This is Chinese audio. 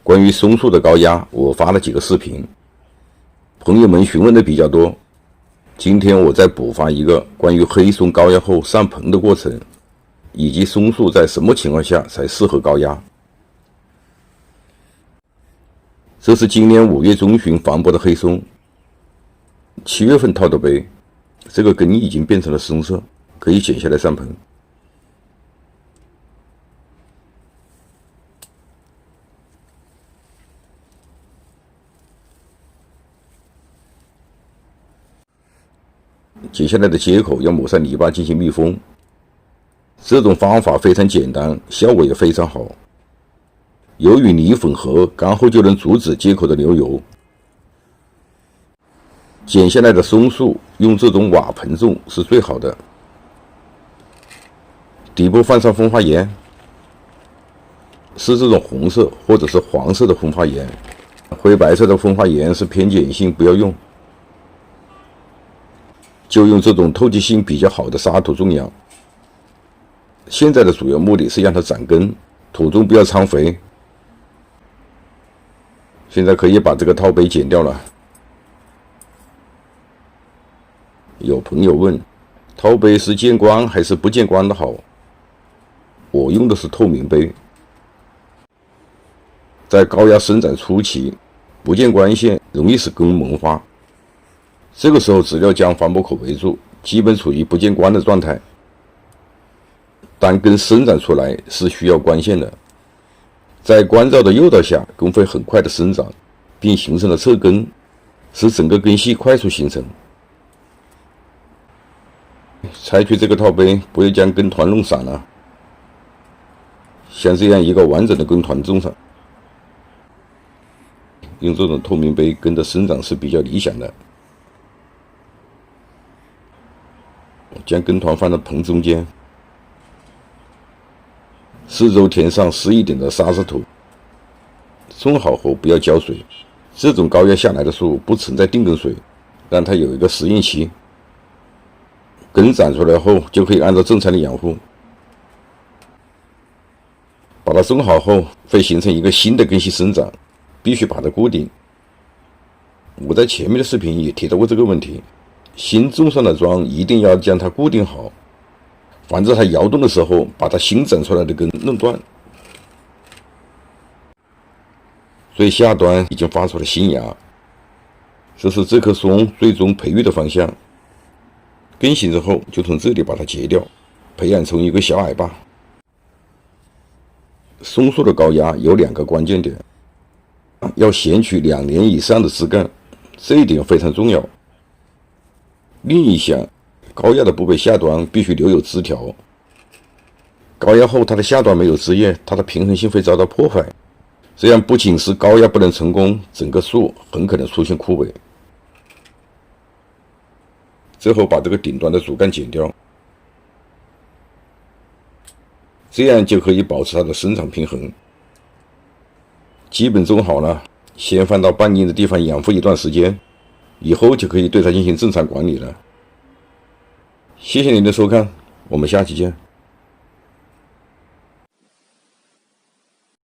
关于松树的高压，我发了几个视频，朋友们询问的比较多。今天我再补发一个关于黑松高压后上棚的过程，以及松树在什么情况下才适合高压。这是今年5月中旬防播的黑松，7月份套的杯，这个根已经变成了深色，可以剪下来上棚。剪下来的接口要抹上泥巴进行密封，这种方法非常简单，效果也非常好。由于泥混合干后就能阻止接口的流油。剪下来的松树用这种瓦盆种是最好的。底部放上风化盐，是这种红色或者是黄色的风化盐，灰白色的风化盐是偏碱性，不要用。就用这种透气性比较好的沙土种养。现在的主要目的是让它长根，土中不要掺肥。现在可以把这个套杯剪掉了。有朋友问，套杯是见光还是不见光的好？我用的是透明杯。在高压生长初期，不见光线容易使根萌发。这个时候只要将防波口围住，基本处于不见光的状态。当根生长出来是需要光线的，在光照的诱导下，根会很快的生长，并形成了侧根，使整个根系快速形成。拆去这个套杯，不要将根团弄散了，像这样一个完整的根团种上。用这种透明杯，根的生长是比较理想的。将根团放到盆中间，四周填上湿一点的沙石土。种好后不要浇水，这种高压下来的树不存在定根水，让它有一个适应期。根长出来后就可以按照正常的养护。把它种好后会形成一个新的根系生长，必须把它固定。我在前面的视频也提到过这个问题。新种上的桩一定要将它固定好，防止它摇动的时候把它新长出来的根弄断。最下端已经发出了新芽，这是这棵松最终培育的方向。根形成后就从这里把它截掉，培养成一个小矮坝。松树的高压有2个关键点，要选取2年以上的枝干，这一点非常重要。另一项，高压的部位下端必须留有枝条。高压后它的下端没有枝叶，它的平衡性会遭到破坏，这样不仅是高压不能成功，整个树很可能出现枯萎。最后把这个顶端的主干剪掉，这样就可以保持它的生长平衡。基本种好了，先放到半阴的地方养护一段时间，以后就可以对它进行正常管理了。谢谢您的收看，我们下期见。